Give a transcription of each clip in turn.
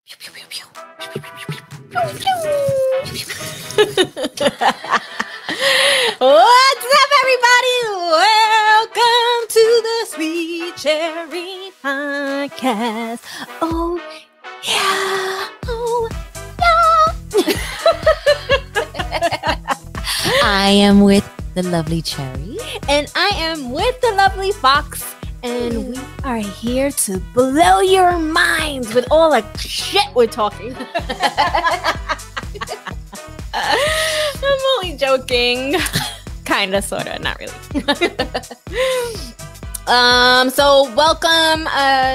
What's up, everybody? Welcome to the Sweet Cherry Podcast. Oh, yeah. Oh, yeah. I am with the lovely Cherry. And I am with the lovely Fox. And we are here to blow your minds with all the shit we're talking. I'm only joking. Kinda, sorta, not really. So welcome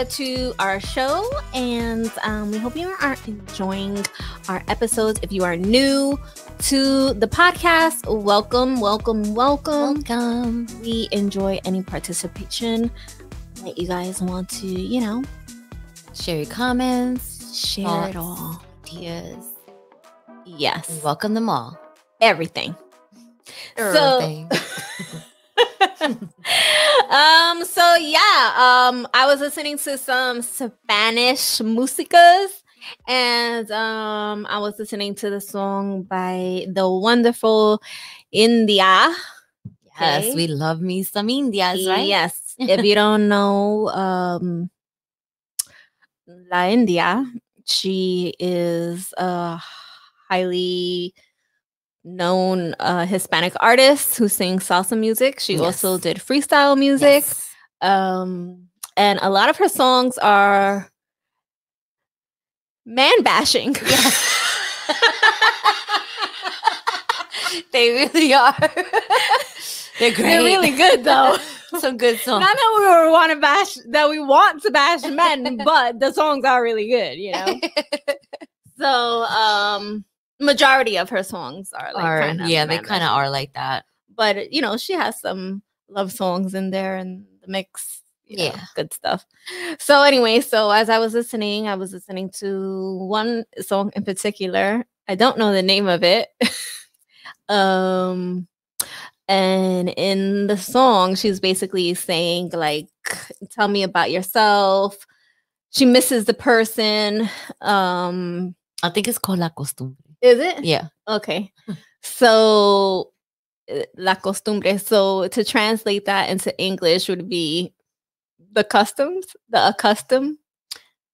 to our show, and we hope you are enjoying our episodes. If you are new to the podcast, welcome. We enjoy any participation that you guys want to, Share your comments, share it all. ideas. Yes. We welcome them all. Everything. Everything. I was listening to some Spanish músicas, and I was listening to the song by the wonderful India. Yes, Okay. we love me some Indias, right? Yes. If you don't know La India, she is a highly known Hispanic artist who sings salsa music. She also did freestyle music. Yes. And a lot of her songs are man bashing. Yes. They really are. They're great. They're really good though. Some good songs. Not that we want to bash men, but the songs are really good, So majority of her songs are like they kind of are like that. But she has some love songs in there in the mix. Good stuff. So anyway, as I was listening to one song in particular. I don't know the name of it. And in the song, she's basically saying, like, tell me about yourself. She misses the person. I think it's called La Costumbre. Is it? Yeah. Okay. So, La Costumbre. So, to translate that into English would be the custom.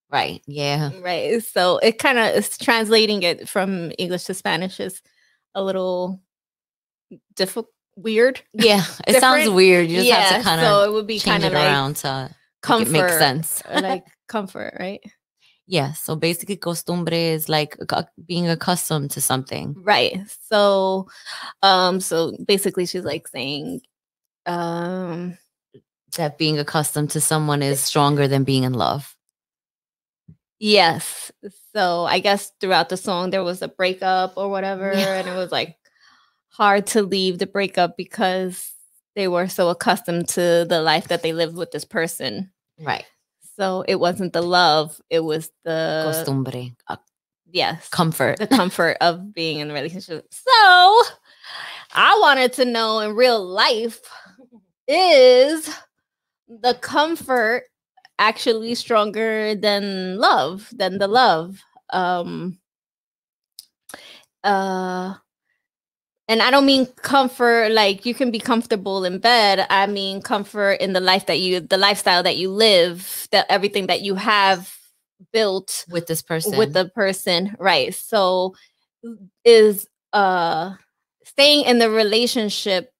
Right. Yeah. Right. So, it kind of is translating it from English to Spanish is a little difficult. Weird. Yeah, it sounds weird. You just have to kind of so it would be change it like around to comfort, make it make sense. Like comfort, right? Yeah. So basically, costumbre is like being accustomed to something, right? So, so basically, she's like saying, that being accustomed to someone is stronger than being in love. Yes. So I guess throughout the song there was a breakup or whatever, and it was like hard to leave the breakup because they were so accustomed to the life that they lived with this person. Right. So it wasn't the love, it was the costumbre. Yes. Comfort. The comfort of being in a relationship. So I wanted to know, in real life, is the comfort actually stronger than the love? And I don't mean comfort like you can be comfortable in bed. I mean comfort in the lifestyle that you live, that everything that you have built with this person. With the person, right? So is staying in the relationship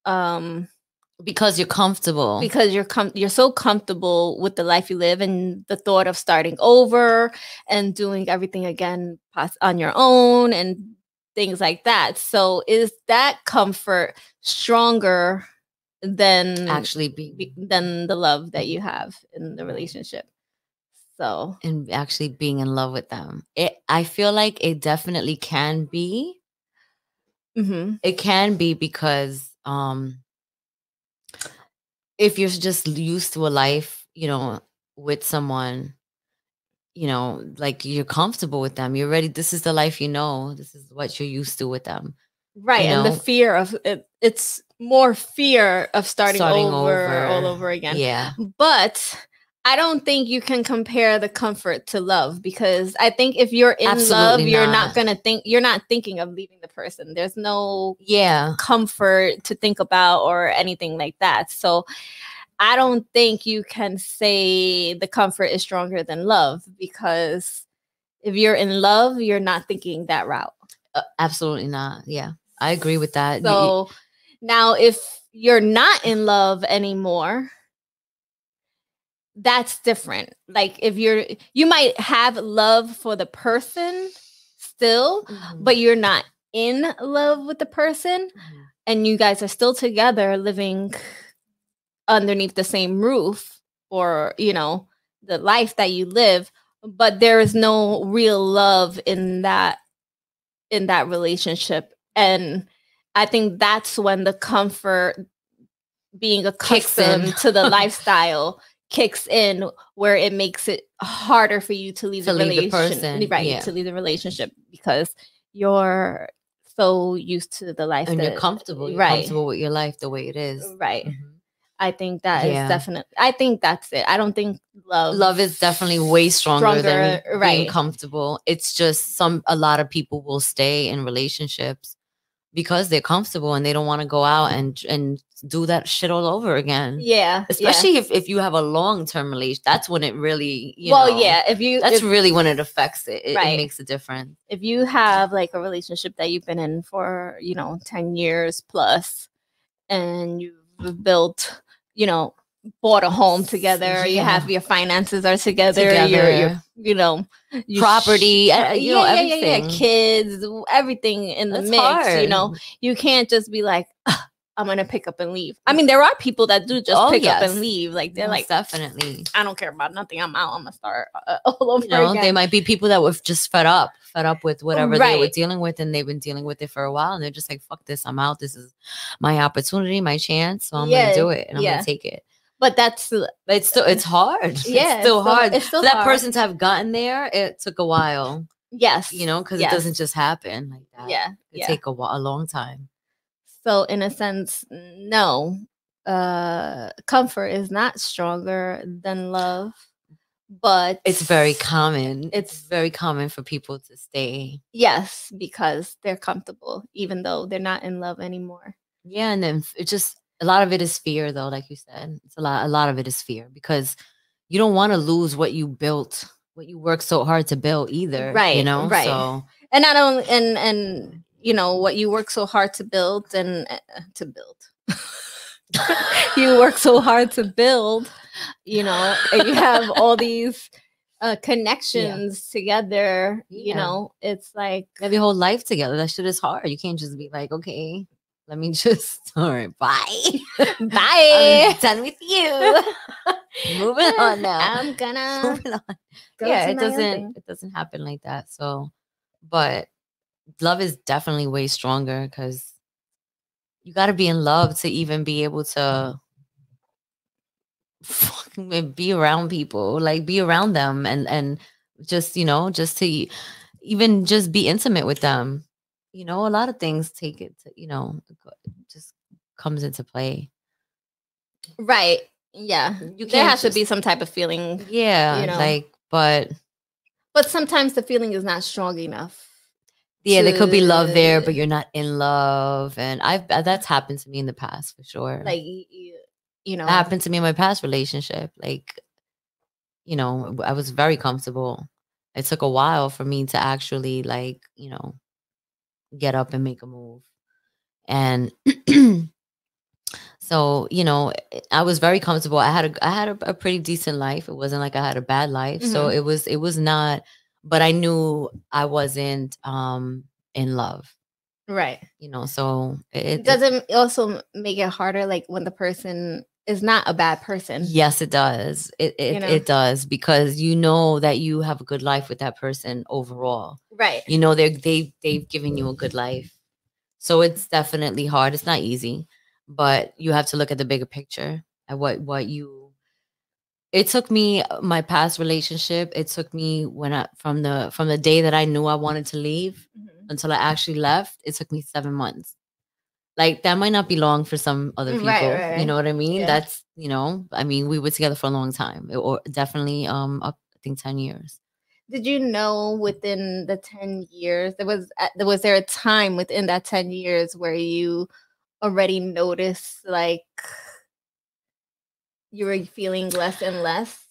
because you're comfortable. Because you're so comfortable with the life you live and the thought of starting over and doing everything again on your own and things like that. So is that comfort stronger than actually than the love that you have in the relationship? So, and actually being in love with them, I feel like it definitely can be. Mm-hmm. It can be because if you're just used to a life, with someone, like you're comfortable with them, you're ready. This is the life, this is what you're used to with them. Right. And the fear of it, it's more fear of starting over all over again. Yeah. But I don't think you can compare the comfort to love, because I think if you're in love, Absolutely you're not. you're not thinking of leaving the person. There's no Yeah. comfort to think about or anything like that. So I don't think you can say the comfort is stronger than love, because if you're in love, you're not thinking that route. Absolutely not. Yeah. I agree with that. So now if you're not in love anymore, that's different. Like if you might have love for the person still, but you're not in love with the person, and you guys are still together living underneath the same roof, or the life that you live, but there is no real love in that relationship. And I think that's when the comfort, being accustomed to the lifestyle, kicks in, where it makes it harder for you to leave the relationship, right? To leave the relationship, because you're so used to the life and you're comfortable. You're comfortable with your life the way it is. Right. I think that is definitely. I think that's it. I don't think love is definitely way stronger than being comfortable. It's just a lot of people will stay in relationships because they're comfortable and they don't want to go out and do that shit all over again. Yeah. Especially if you have a long-term relationship, that's when it really, that's really when it affects it. It makes a difference. If you have like a relationship that you've been in for, 10 years plus, and you've built, bought a home together, you have your finances are together. Your property, everything, kids, everything in the mix. Hard. You can't just be like, I'm gonna pick up and leave. I mean, there are people that do just pick up and leave. Like they're like, definitely, I don't care about nothing. I'm out. I'm gonna start all over again. They might be people that were just fed up with whatever they were dealing with, and they've been dealing with it for a while, and they're just like, fuck this, I'm out. This is my opportunity, my chance, so I'm gonna do it, and I'm gonna take it. But it's hard. Yeah, it's still hard. It's still for that person to have gotten there. It took a while. Yes, because it doesn't just happen like that. Yeah, it take a long time. So in a sense, no, comfort is not stronger than love, but it's very common. It's very common for people to stay. Yes, because they're comfortable, even though they're not in love anymore. Yeah, and then it just, a lot of it is fear, though. Like you said, it's a lot of it is fear, because you don't want to lose what you built, what you worked so hard to build either. Right. Right. So, and not only and what you work so hard to build and you work so hard to build, and you have all these connections together, it's like you have your whole life together. That shit is hard. You can't just be like, okay, let me just, all right, bye. Bye. I'm done with you. Moving on now. I'm gonna it doesn't happen like that. So, but love is definitely way stronger, because you got to be in love to even be able to fucking be around people, like be around them, and just just to even just be intimate with them. A lot of things take it to, just comes into play. Right. Yeah. There has to be some type of feeling. Yeah. But sometimes the feeling is not strong enough. Yeah, there could be love there, but you're not in love. And that's happened to me in the past, for sure. Like, that happened to me in my past relationship. Like, I was very comfortable. It took a while for me to actually, like, get up and make a move. And so, I was very comfortable. I had a pretty decent life. It wasn't like I had a bad life. Mm-hmm. So it was not, but I knew I wasn't in love. Right. So it doesn't also make it harder, like when the person is not a bad person. Yes, it does. It does, because that you have a good life with that person overall. Right. They've given you a good life. So it's definitely hard. It's not easy, but you have to look at the bigger picture, at what you. It took me, my past relationship, it took me from the day that I knew I wanted to leave, mm-hmm. until I actually left, it took me 7 months. Like that might not be long for some other Right, people. right, You know right. what I mean? Yeah. That's, I mean, we were together for a long time. Or definitely up I think 10 years. Did you know within the 10 years was there a time within that 10 years where you already noticed like you were feeling less and less?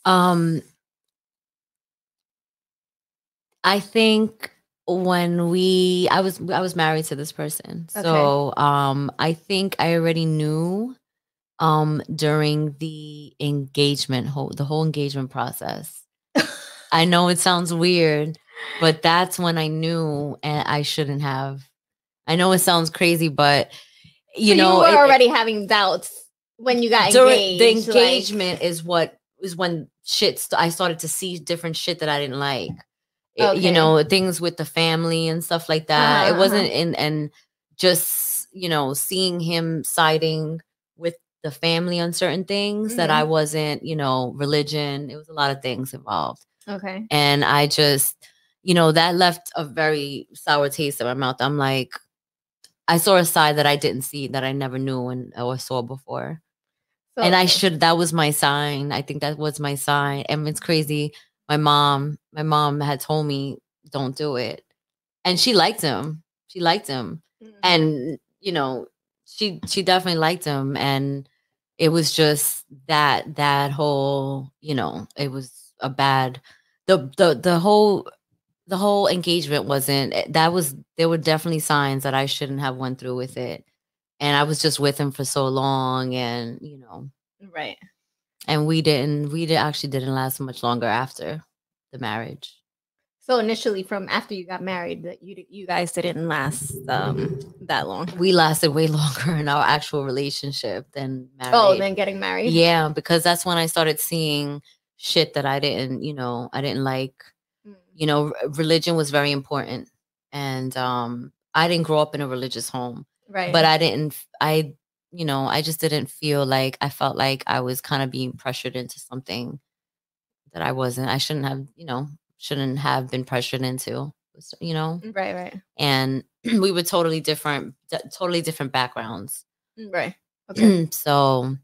I think when I was married to this person. Okay. So I think I already knew during the the whole engagement process. I know it sounds weird, but that's when I knew, and I shouldn't have. I know it sounds crazy, but So you were already having doubts when you got during the engaged. engagement is when I started to see different shit that I didn't like. Okay. Things with the family and stuff like that. It wasn't in and just, seeing him siding with the family on certain things that I wasn't, religion. It was a lot of things involved. Okay. And I just, that left a very sour taste in my mouth. I'm like, I saw a side that I didn't see, that I never knew or saw before. So, And that was my sign. I think that was my sign. And it's crazy. My mom had told me, don't do it. And she liked him. She liked him. And, she definitely liked him. And it was just that whole, it was a bad, the whole engagement wasn't, there were definitely signs that I shouldn't have went through with it. And I was just with him for so long, and right. And we actually didn't last much longer after the marriage. So initially, from after you got married, that you guys didn't last that long. We lasted way longer in our actual relationship than married. Oh, than getting married. Yeah, because that's when I started seeing shit that I didn't like. Religion was very important, and I didn't grow up in a religious home, right? But I just didn't feel like, I felt like I was kind of being pressured into something that I wasn't. I shouldn't have been pressured into, Right, right. And we were totally different backgrounds. Right. Okay. So,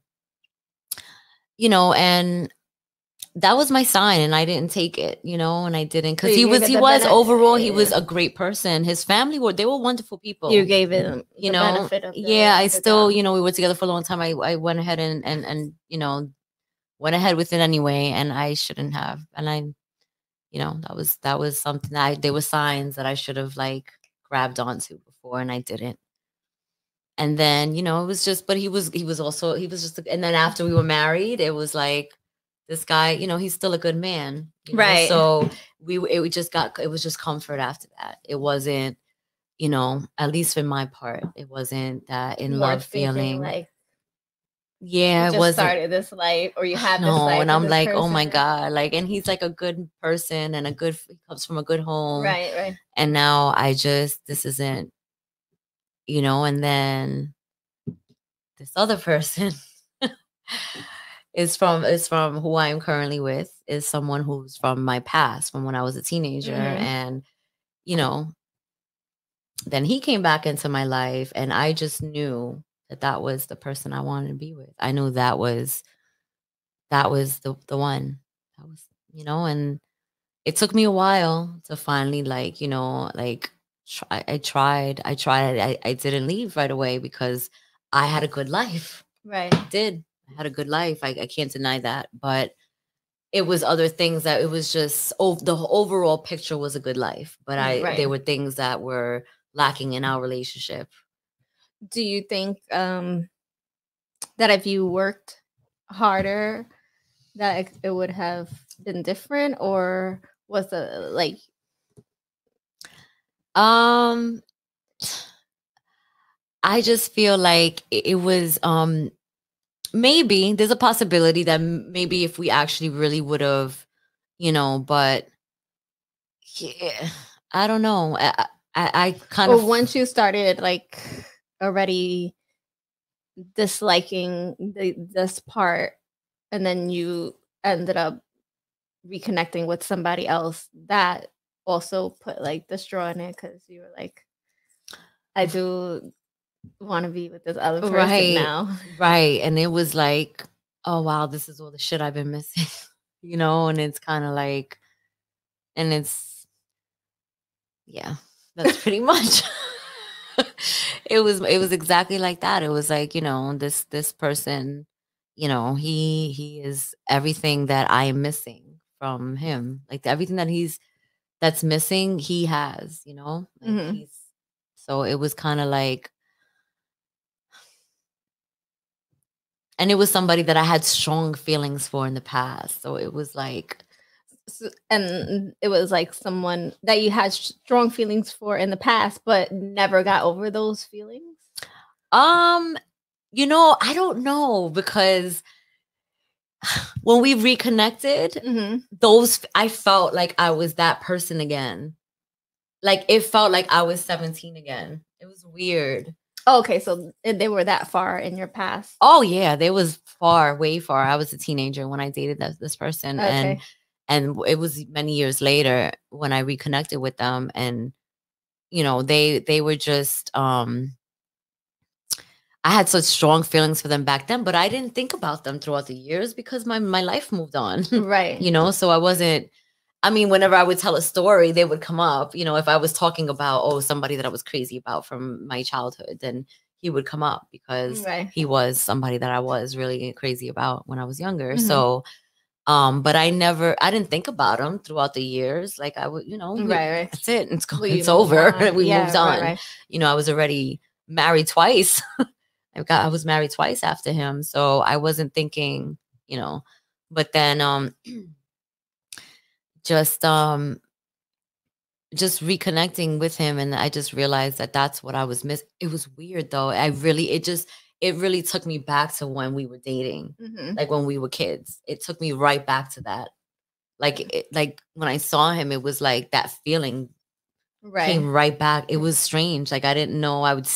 and that was my sign, and I didn't take it, and I didn't, because he was overall, he was a great person. His family they were wonderful people. You gave him, the benefit of I still, we were together for a long time. I went ahead and went ahead with it anyway, and I shouldn't have. And I, that was something that there were signs that I should have like grabbed onto before, and I didn't. And then, it was just, but he was just, and then after we were married, it was like, this guy, he's still a good man. Right. So it was just comfort after that. It wasn't, at least for my part, it wasn't that in love feeling. Like, yeah, it wasn't started this life, or you had this life. And I'm like, oh my God. Like, and he's like a good person, and he comes from a good home. Right, right. And now this isn't, and then this other person is from who I am currently with, is someone who's from my past, from when I was a teenager. And, then he came back into my life, and I just knew that was the person I wanted to be with. I knew that was the one. That was, and it took me a while to finally, like, I tried. I didn't leave right away because I had a good life. Right. I did. I had a good life. I can't deny that. But it was other things that it was just, the overall picture was a good life. But there were things that were lacking in our relationship. Do you think that if you worked harder, that it would have been different, or was it like? I just feel like it was maybe there's a possibility that maybe if we actually really would have, but yeah, I don't know. I kind of, once you started like already disliking this part, and then you ended up reconnecting with somebody else, that also put like the straw in it, because you were like, I do want to be with this other person Right. now. Right. And it was like, oh wow, this is all the shit I've been missing. And it's kind of like, and it's, yeah, that's pretty much. It was exactly like that. It was like, this person, he is everything that I am missing from him. Like everything that's missing, he has, like Mhm. so it was kind of like, and it was somebody that I had strong feelings for in the past. So it was like, And it was like someone that you had strong feelings for in the past, but never got over those feelings. I don't know, because when we reconnected, I felt like I was that person again. Like it felt like I was 17 again. It was weird. Oh, okay, so they were that far in your past. Oh yeah, they was way far. I was a teenager when I dated this person, Okay. and it was many years later when I reconnected with them, and they were just I had such strong feelings for them back then, but I didn't think about them throughout the years because my life moved on. Right. So I wasn't, I mean, whenever I would tell a story, they would come up. If I was talking about, somebody that I was crazy about from my childhood, then he would come up because he was somebody that I was really crazy about when I was younger. So, but I didn't think about him throughout the years. Like I would, right. That's it. It's over. We moved on. Right. I was already married twice. I was married twice after him. So I wasn't thinking, but then, just reconnecting with him, and I just realized that that's what I was missing. It was weird though. It really took me back to when we were dating, like when we were kids. It took me right back to that. Like when I saw him, it was like that feeling came right back. It was strange. Like I didn't know I would.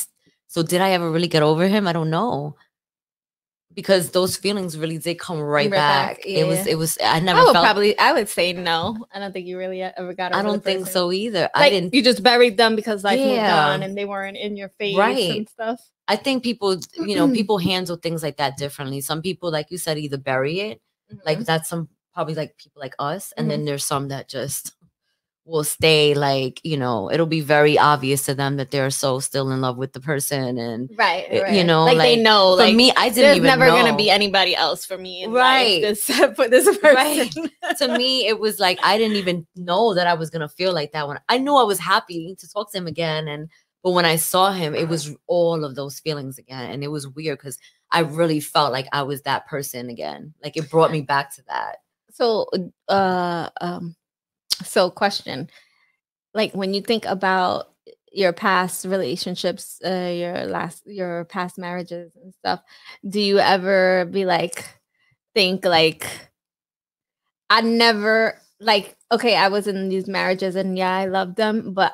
So did I ever really get over him? I don't know. Because those feelings really did come right back. Yeah. It was, I never felt. I would say no. I don't think you really ever got over I don't think so either. Like, I didn't. You just buried them because life moved on and they weren't in your face and stuff. I think people, people handle things like that differently. Some people, like you said, either bury it. Like that's probably like people like us. And then there's some that just will stay, like, it'll be very obvious to them that they're so still in love with the person, and right. Like they know. For me, I didn't even know. There's never gonna be anybody else for me in life except for this person. To me, it was like I didn't even know that I was gonna feel like that. When I knew I was happy to talk to him again, but when I saw him, it was all of those feelings again, and it was weird because I really felt like I was that person again. Like it brought me back to that. So, question, like when you think about your past relationships, your past marriages and stuff, do you ever be like, think like, I never, like, okay, I was in these marriages and yeah, I loved them, but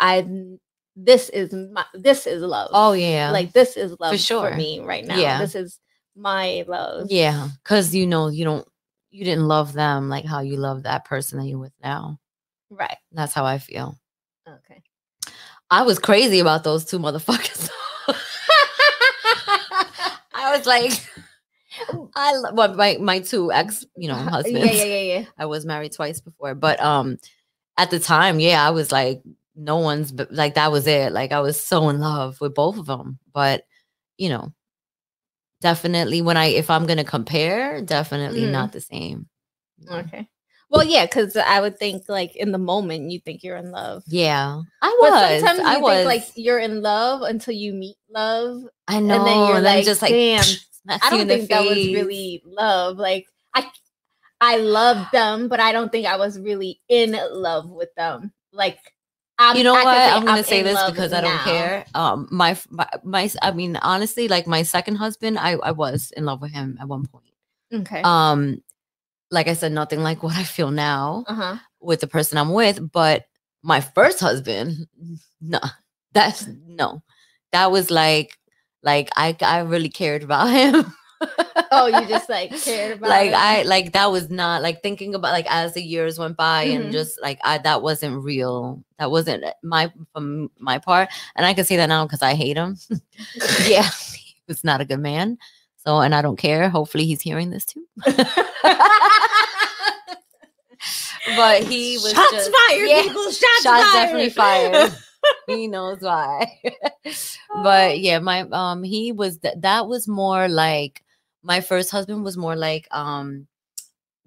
this is love. Oh yeah, like this is love for sure for me right now. Yeah, this is my love. Yeah, because you didn't love them like how you love that person that you're with now. Right. That's how I feel. Okay. I was crazy about those two motherfuckers. I was like, my two ex, husbands. Yeah. I was married twice before, but at the time, yeah, I was like, no one's like, that was it. Like I was so in love with both of them, but definitely if I'm gonna compare, definitely not the same. Okay. Well, yeah, because I would think like in the moment you think you're in love. Yeah, But sometimes you think like you're in love until you meet love. I know, and then you're like, just like, damn. I don't think that was really love. Like I loved them, but I don't think I was really in love with them. Like, you know what? I'm gonna say this because I don't care. My I mean, honestly, like my second husband, I was in love with him at one point. Okay. Like I said, nothing like what I feel now with the person I'm with. But my first husband, that was like I really cared about him. Oh, you just like cared about Like it. I like that was not like thinking about like as the years went by Mhm. and just like that wasn't real. That wasn't my from my part. And I can say that now because I hate him. Yeah, he was not a good man. So and I don't care. Hopefully he's hearing this too. But he was shots just, fired, yeah, people. Shots definitely fired. He knows why. But yeah, my he was that was more like my first husband was more like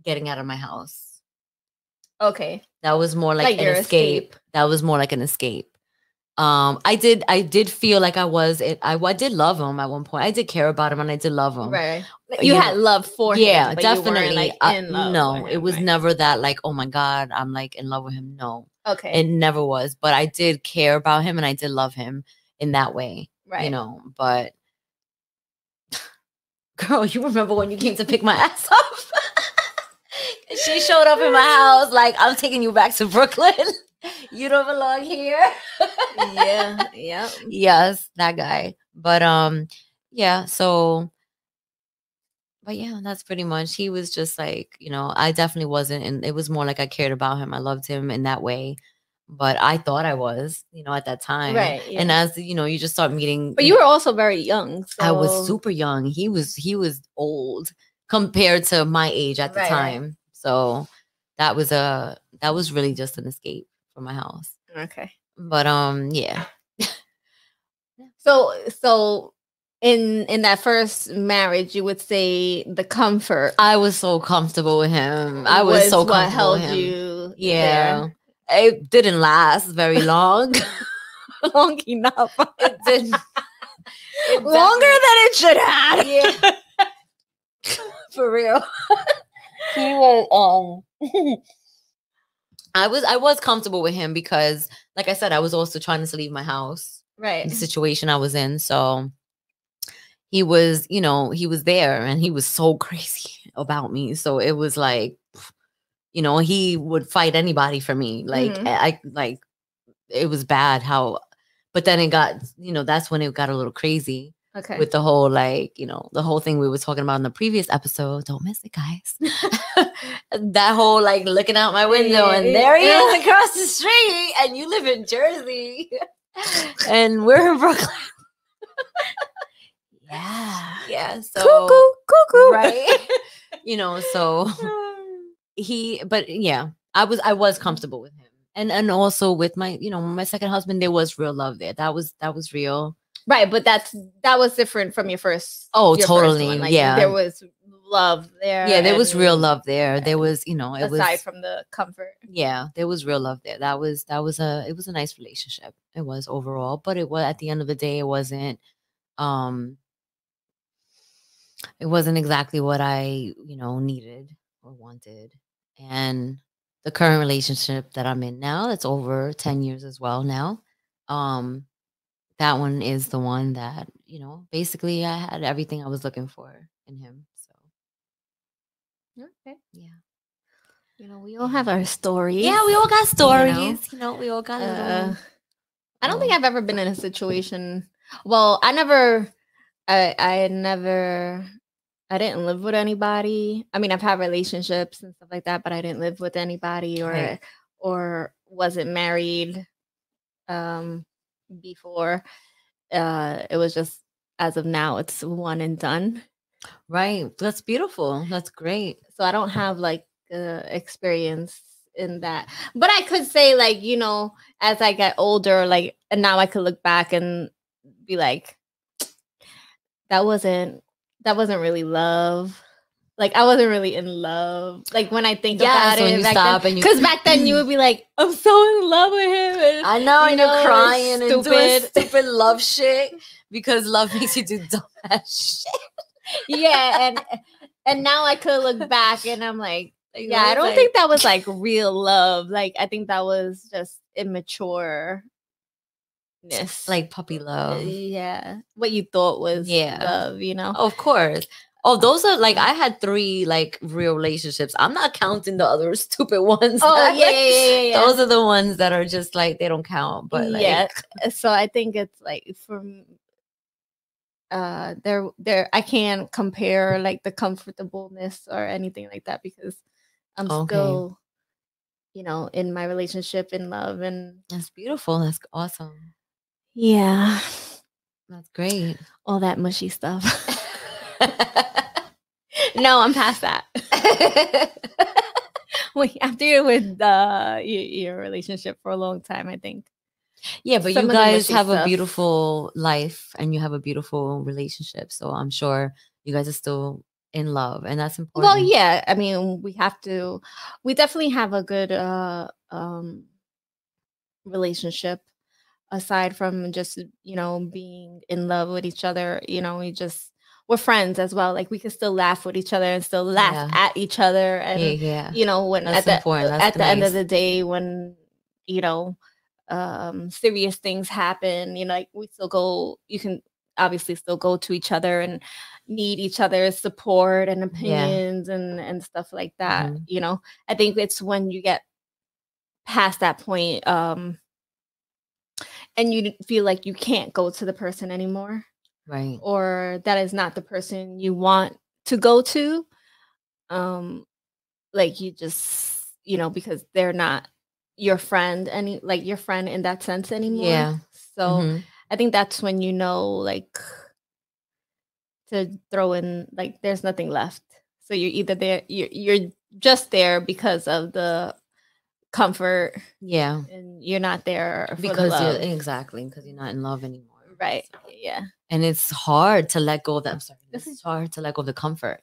getting out of my house. Okay. That was more like an your escape. That was more like an escape. I did feel like I did love him at one point. I did care about him and I did love him. Right. You had love for him. Yeah, But you weren't, definitely. like, in love No, with it him, was right? never that like, oh my God, I'm like in love with him. No, Okay. it never was. But I did care about him and I did love him in that way. Right. You know, but girl, you remember when you came to pick my ass up? She showed up in my house like, I'm taking you back to Brooklyn. You don't belong here. Yeah. Yeah. Yes, that guy. But yeah, so but yeah, that's pretty much. He was just like, you know, I definitely wasn't, and it was more like I cared about him. I loved him in that way. But I thought I was, you know, at that time. Right. And Yeah. as you know, you just start meeting. But you were also very young. So... I was super young. He was old compared to my age at the Right, right. time. So that was really just an escape from my house. Okay. But yeah. So in that first marriage, you would say the comfort I was so comfortable with him. I was so what comfortable held with him. you Yeah. there. It didn't last very long. Long enough. It didn't. Longer than it should have. Yeah. For real. He was I was comfortable with him because like I said, I was also trying to leave my house. Right. The situation I was in. So he was, you know, he was there and he was so crazy about me. So it was like, you know, he would fight anybody for me. Like I like it was bad how, but then it got, you know, that's when it got a little crazy. Okay. With the whole, like, you know, the whole thing we were talking about in the previous episode. Don't miss it, guys. That whole, like, looking out my window and there he is across the street and you live in Jersey and we're in Brooklyn. Yeah. So, cuckoo. right. You know, so but yeah, I was comfortable with him. And also with my, you know, my second husband, there was real love there. That was real. Right, but that was different from your first. Oh, your totally. First one. Like, yeah, there was love there. Yeah, there was real love there. There was, you know, aside from the comfort. Yeah, there was real love there. It was a nice relationship. It was overall, but it was at the end of the day, it wasn't exactly what I, you know, needed or wanted. And the current relationship that I'm in now, that's over 10 years as well now. That one is the one that, you know, basically I had everything I was looking for in him. So okay. Yeah. You know, we all have our stories. Yeah, we all got stories. You know we all got little. I don't think I've ever been in a situation. Well, I didn't live with anybody. I mean, I've had relationships and stuff like that, but I didn't live with anybody or wasn't married before. It was just, as of now, it's one and done. Right. That's beautiful. That's great. So I don't have like experience in that, but I could say, like, you know, as I get older, like, and now I could look back and be like, that wasn't really love. Like, I wasn't really in love. Like, when I think about it, when you stop and because back then you would be like, I'm so in love with him. And, I know, and you're crying and doing stupid love shit because love makes you do dumb ass shit. Yeah, and now I could look back and I'm like, yeah, I don't think that was like real love. Like, I think that was just immature. Like puppy love. Yeah. What you thought was love, you know? Of course. Oh, those are like, I had 3 like real relationships. I'm not counting the other stupid ones. Oh, yeah. Those are the ones that are just like, they don't count. But like, yeah. So I think it's like, there I can't compare like the comfortableness or anything like that because I'm Okay. still, in my relationship, in love, and That's beautiful. That's awesome. yeah, That's great. all that mushy stuff. No, I'm past that. Wait, after you're with your relationship for a long time, I think. Yeah, but Some you of the guys mushy have a stuff. beautiful life and you have a beautiful relationship. So I'm sure you guys are still in love, and that's important. Well, yeah. I mean, we definitely have a good relationship aside from just, being in love with each other. We're friends as well. Like we can still laugh with each other and still laugh Yeah. at each other. And, Yeah. when That's important. That's at the end of nice. the day, when, serious things happen, like you can obviously still go to each other and need each other's support and opinions and stuff like that. Mhm. I think it's when you get past that point, and you feel like you can't go to the person anymore, Right. or that is not the person you want to go to, like you just, because they're not your friend your friend in that sense anymore. Yeah. So Mhm. I think that's when like to throw in like there's nothing left. So you're either there, you're just there because of the comfort, Yeah. and you're not there for the Because you're love. exactly because you're not in love anymore. Right. Yeah. And it's hard to let go of that. I'm sorry. It's hard to let go of the comfort.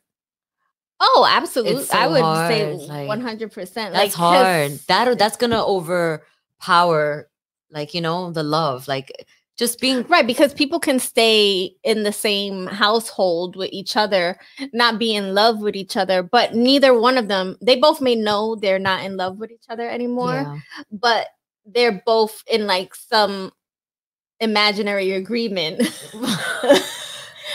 Oh, absolutely. It's so I would hard. say Like 100%. that's Like hard. That's gonna overpower, like the love. Like just being right, because people can stay in the same household with each other, not be in love with each other, but neither one of them, they both may know they're not in love with each other anymore, Yeah. but they're both in like some imaginary agreement.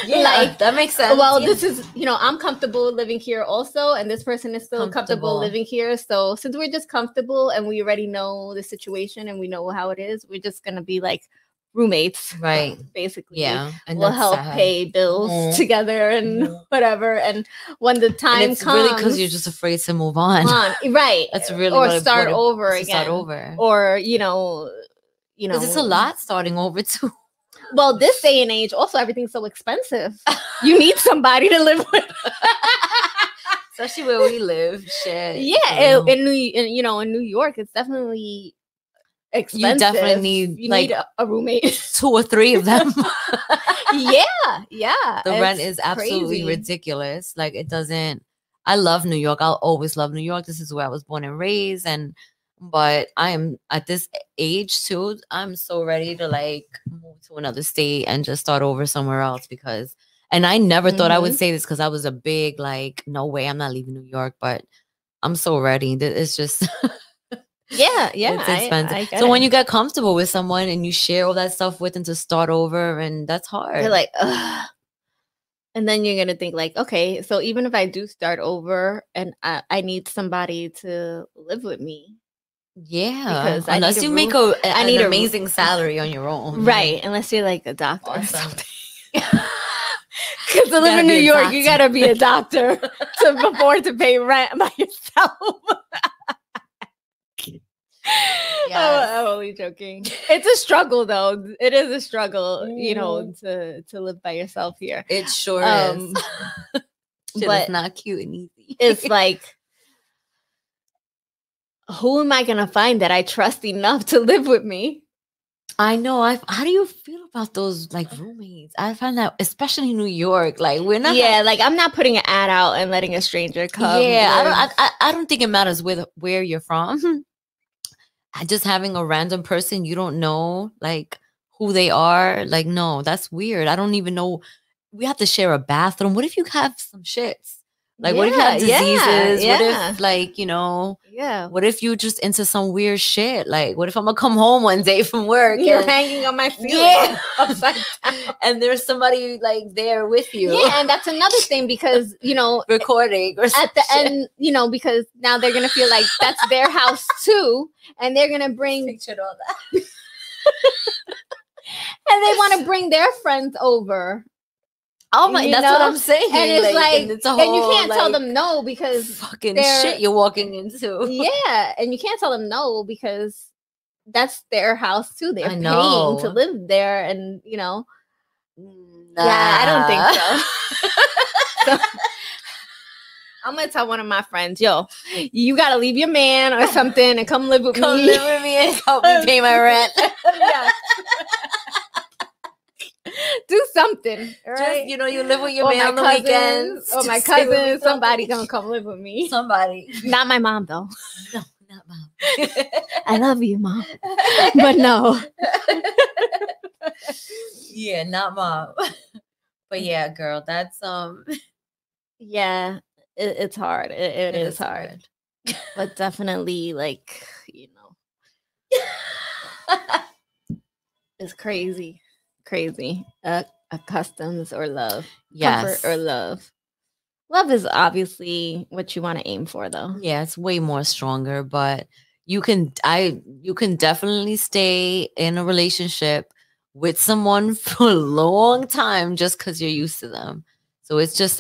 Yeah, like that makes sense. Well, Yeah. this is, I'm comfortable living here also, and this person is still comfortable living here. So since we're just comfortable and we already know the situation and we know how it is, we're just gonna be like roommates, Right. basically. Yeah, and we'll that's help sad. pay bills together and whatever. And when the time and it's comes, really because you're just afraid to move on. Right? That's really or start over again. Start over, or because it's a lot starting over too. Well, this day and age, also everything's so expensive. You need somebody to live with. Especially where we live. Shit. Yeah, in New York, it's definitely expensive. You definitely need need a roommate, 2 or 3 of them. yeah. The rent is absolutely ridiculous. Like it doesn't. I love New York. I'll always love New York. This is where I was born and raised, but I am at this age too. I'm so ready to like move to another state and just start over somewhere else because. And I never thought I would say this because I was a big like, no way, I'm not leaving New York. But I'm so ready. It's just. Yeah, it's expensive. So when you get comfortable with someone and you share all that stuff with them to start over, and that's hard. You're like, ugh. And then you're gonna think like, okay, so even if I do start over and I need somebody to live with me. Yeah, because unless you make an amazing salary on your own, right? Unless you're like a doctor or something. Because to live in New York, you gotta be a doctor to afford to pay rent by yourself. Yes. I'm only joking. It's a struggle, though. It is a struggle, to live by yourself here. It sure is. But it's not cute and easy. It's like, who am I gonna find that I trust enough to live with me? I know. How do you feel about those like roommates? I find that, especially in New York, like we're not. Yeah, like I'm not putting an ad out and letting a stranger come. Yeah, I don't think it matters where you're from. Just having a random person you don't know, like who they are, like no, that's weird. I don't even know. We have to share a bathroom. What if you have some shits? Like, what if you have diseases? What if, like, what if you just into some weird shit? Like, what if I'm gonna come home one day from work? You're hanging on my ceiling upside down, and there's somebody like there with you. Yeah, and that's another thing because recording or at the end, because now they're gonna feel like that's their house too, and they're gonna bring pictured all that, and they want to bring their friends over. Oh my, you that's know? what I'm saying. And it's like, and it's a and you whole, can't tell like, them no because fucking they're- shit you're walking into. yeah, and you can't tell them no because that's their house too. They're I paying know. to live there, and you know. Nah. Yeah, I don't think so. So I'm gonna tell one of my friends, yo, you gotta leave your man or something and come live with Come me. live with me and help me pay my rent. Yeah. Do something, right? Just, you know, you live with your Or man my on the cousins, weekends. or my Just stay with me cousin. for a Somebody week. gonna come live with me. Somebody. Not my mom though. No, not mom. I love you, mom, but no. Yeah, not mom. But yeah, girl, that's Yeah, it's hard. It is hard. But definitely, like, you know, it's crazy. Customs or love. Yes. Comfort or love. Love is obviously what you want to aim for, though. Yeah, it's way more stronger, but you can definitely stay in a relationship with someone for a long time just because you're used to them. So it's just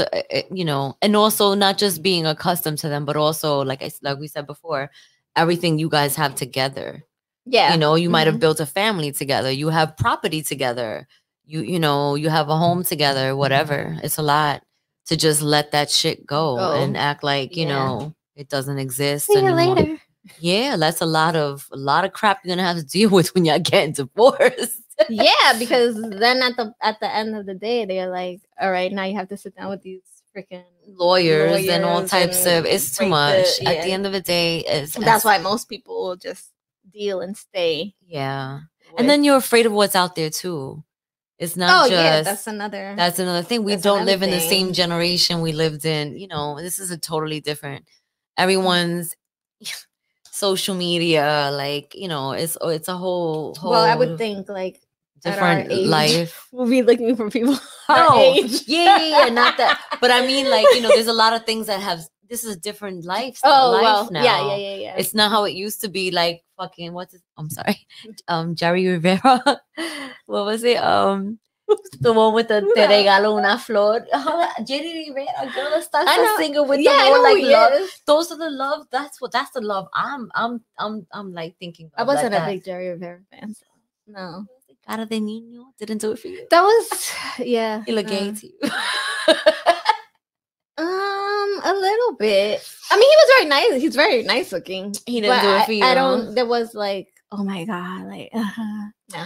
you know, and also not just being accustomed to them, but also like we said before, everything you guys have together. Yeah. You know, you might have built a family together. You have property together. You know, you have a home together, whatever. It's a lot to just let that shit go and act like, you know, it doesn't exist See you anymore. later. Yeah, that's a lot of crap you're gonna have to deal with when you're getting divorced. Yeah, because then at the end of the day, they're like, all right, now you have to sit down with these freaking lawyers and all types of, it's too much. Yeah. At the end of the day, that's why most people will just deal and stay. Yeah. And then you're afraid of what's out there too. It's not just, yeah, that's another thing. We don't live in the same generation we lived in. You know, this is a totally different, everyone's social media, like, you know, it's a whole well, I would think like different life. We'll be looking for people our age. Yeah, not that. But I mean, like, you know, there's a lot of things that have, this is a different life now. Yeah. It's not how it used to be, like fucking, I'm sorry. Jerry Rivera. What was it? The one with the Te regalo una flor. Jerry Rivera, girl, that's the singer with the whole like love. Those are the love. That's the love. I'm like thinking. I wasn't a big Jerry Rivera fan. So no. Cara de Niño didn't do it for you. That was He looked gay to you. A little bit. I mean, he was very nice. He's very nice looking. He didn't do it for you. I don't. There was like, oh my god, like no.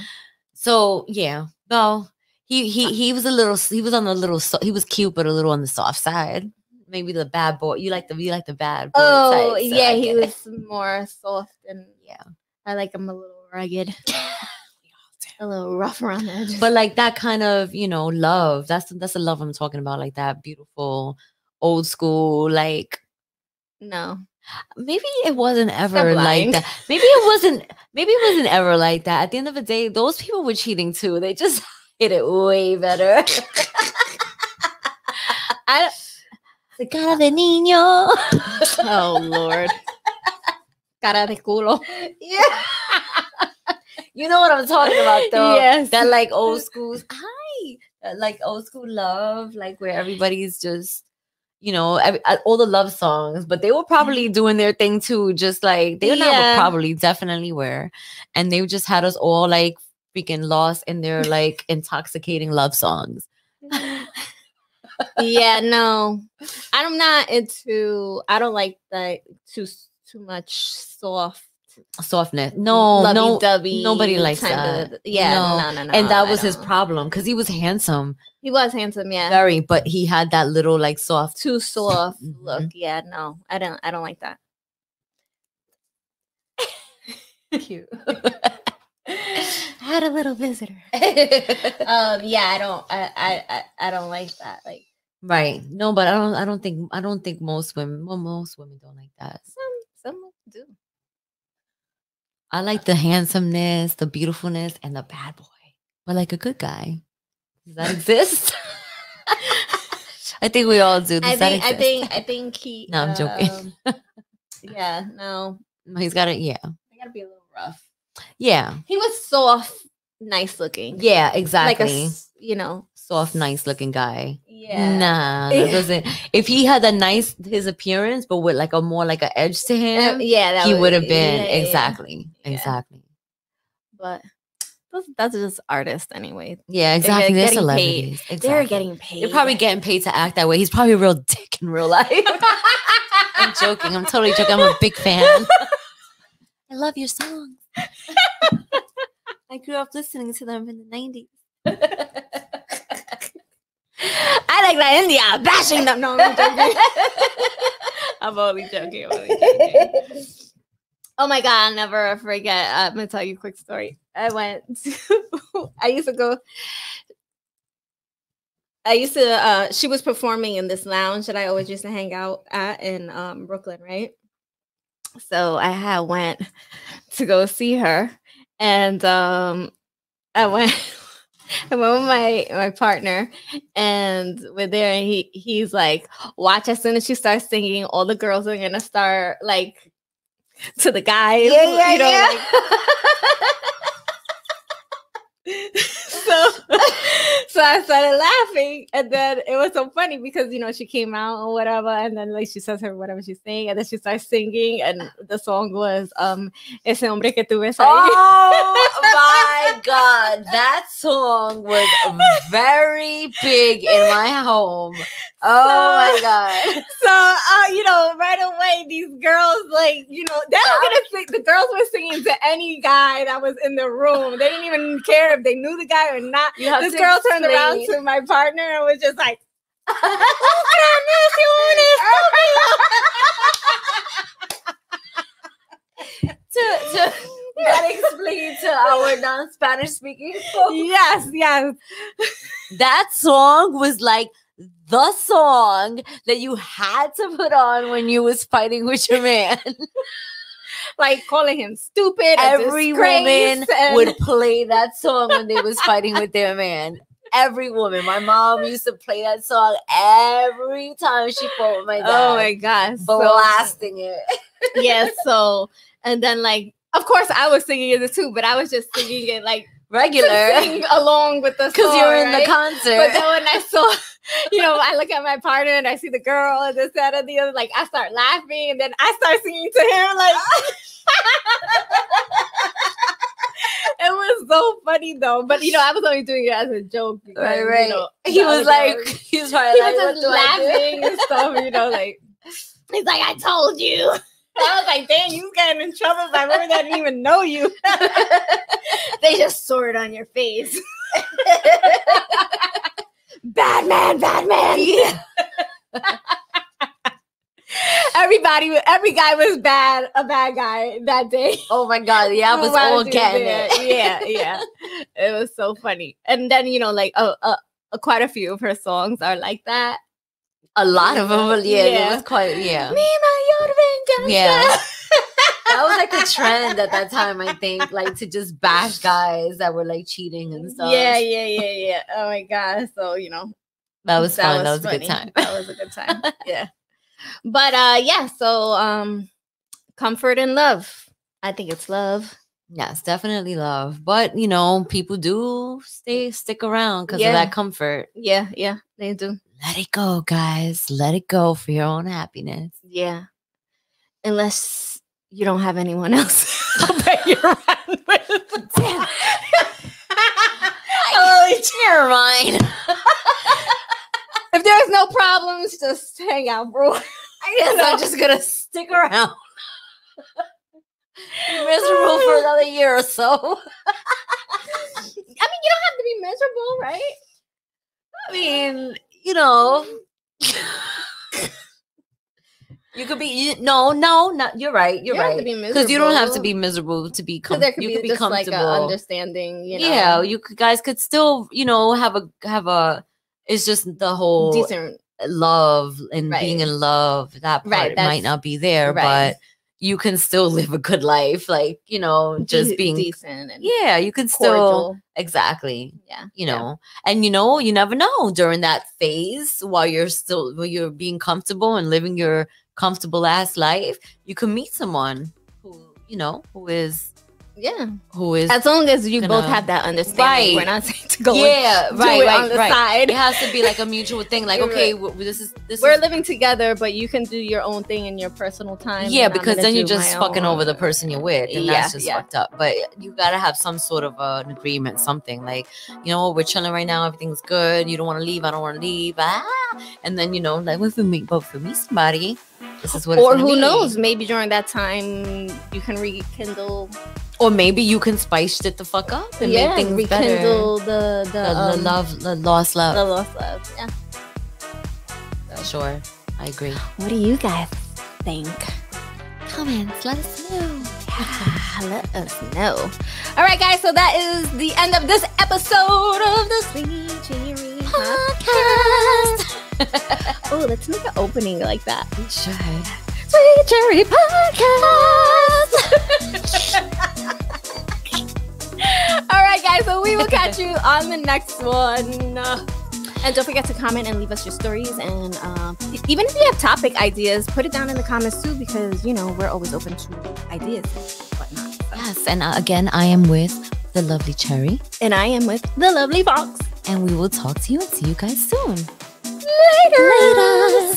So yeah, well, he was a little. He was on the little. He was cute, but a little on the soft side. Maybe the bad boy. You like the bad boy. Oh type, so yeah, he was more soft and yeah. I like him a little rugged. A little rough around the edges. But like that kind of, you know, love. That's the love I'm talking about. Like that beautiful, old school. Like no, maybe it wasn't ever like that. Maybe it wasn't ever like that. At the end of the day, those people were cheating too. They just hit it way better. Cara de niño. Oh Lord. Cara de culo. Yeah. You know what I'm talking about, though. Yes. That like old school, that like old school love, like where everybody's just, you know, all the love songs, but they were probably doing their thing too, just like they definitely were, and they just had us all like freaking lost in their like intoxicating love songs. Yeah, no, I'm not into. I don't like that too much softness. No, lovey-dovey nobody likes that. Yeah, no. And that was his problem because he was handsome. He was handsome, yeah. Very, but he had that little like too soft look. Yeah, no, I don't like that. Cute. I had a little visitor. Yeah, I don't like that. Like, right. No, but I don't think most women don't like that. Some do. I like the handsomeness, the beautifulness, and the bad boy. But like a good guy. Does that exist? I think we all do. I think he. No, I'm joking. Yeah, no. He's got it. Yeah. They gotta be a little rough. Yeah. He was soft, nice looking. Yeah, exactly. Like soft, nice looking guy. Yeah. Nah, that doesn't. If he had his appearance, but with like a more like an edge to him, yeah, he would have been yeah. exactly. But that's just artists anyway. Yeah, exactly. They're getting celebrities. paid. Exactly. They're getting paid. They're probably getting paid to act that way. He's probably a real dick in real life. I'm joking. I'm totally joking. I'm a big fan. I love your songs. I grew up listening to them in the 90s. I like that India bashing them. No, I'm joking. I'm only joking. Oh my God, I'll never forget. I'm going to tell you a quick story. I used to, she was performing in this lounge that I always used to hang out at in Brooklyn, right? So I went to go see her, and I went with my partner, and we're there, and he's like, watch, as soon as she starts singing, all the girls are gonna start like to the guys. Yeah. Like, so I started laughing, and then it was so funny because she came out or whatever, and then like she says whatever she's saying, and then she starts singing, and the song was Ese hombre que tú ves ahí. Oh my God, that song was very big in my home. Oh my God. So right away these girls, like, they were gonna sing. The girls were singing to any guy that was in the room. They didn't even care if they knew the guy or not. This girl turned around to my partner and was just like, That explains to our non-Spanish speaking folks. Yes. That song was like the song that you had to put on when you was fighting with your man. Like calling him stupid. Every woman would play that song when they was fighting with their man. Every woman. My mom used to play that song every time she fought with my dad. Oh my gosh. Blasting it. Yeah, so, and then like, of course I was singing it too, but I was just singing it like regular. Sing along with the song. Because you're in right? the concert. But then when I saw, I look at my partner and I see the girl and this, that, and the other, like I start laughing, and then I start singing to him like it was so funny though. But I was only doing it as a joke because right. He was probably just laughing and stuff, like he's like, I told you. I was like, dang, you getting in trouble by women that didn't even know you. They just saw it on your face. Bad man. Yeah. Every guy was a bad guy that day. Oh my God, yeah, I was all getting it. Yeah. It was so funny. And then, like quite a few of her songs are like that. A lot of them, it was quite, yeah. Yeah. That was like a trend at that time, I think, like to just bash guys that were like cheating and stuff. Yeah. Oh my God. So, that was fun. That was a good time. That was a good time. Yeah. But so comfort and love. I think it's love. Yes, definitely love. But people do stick around because of that comfort. Yeah, they do. Let it go, guys. Let it go for your own happiness. Yeah. Unless you don't have anyone else that you're around with. Damn. Never mind. If there's no problems, just hang out, bro. I guess I'm just gonna stick around. Be miserable for another year or so. I mean, you don't have to be miserable, right? I mean, you could be no, you're right. You're right. Because you don't have to be miserable to be comfortable. You could be comfortable. Like a understanding, Yeah, guys could still, have a it's just the whole decent love and being in love. That part might not be there, but you can still live a good life, like just being decent. And you can still exactly. Yeah, and you never know during that phase while you're being comfortable and living your comfortable ass life, you can meet someone who is Yeah. who is As long as you both gonna- have that understanding. Right. We're not saying to go yeah, and do right, it right, on the right. side. It has to be like a mutual thing. Like, You're okay, right. this We're is living together, but you can do your own thing in your personal time. yeah, and I'm because gonna then you're do just my fucking own. over the person you're with, and Yeah, that's just yeah. fucked up. But you gotta have some sort of an agreement, something like, you know what, we're chilling right now, everything's good. You don't want to leave, I don't want to leave. And then like if we meet somebody, this is what. Or it's gonna who be. knows? Maybe during that time you can rekindle. Or maybe you can spice it the fuck up and make things rekindle better. the love, the lost love. The lost love. Yeah. Sure, I agree. What do you guys think? Comments, let us know. Yeah, let us know. All right, guys. So that is the end of this episode of the Sweet Cherry Podcast. Oh, let's make an opening like that. We should. Sweet Cherry Podcast. All right, guys. So we will catch you on the next one. And don't forget to comment and leave us your stories. And even if you have topic ideas, put it down in the comments too, because, we're always open to ideas and whatnot. Yes, and again, I am with the lovely Cherry. And I am with the lovely Fox. And we will talk to you and see you guys soon. Later.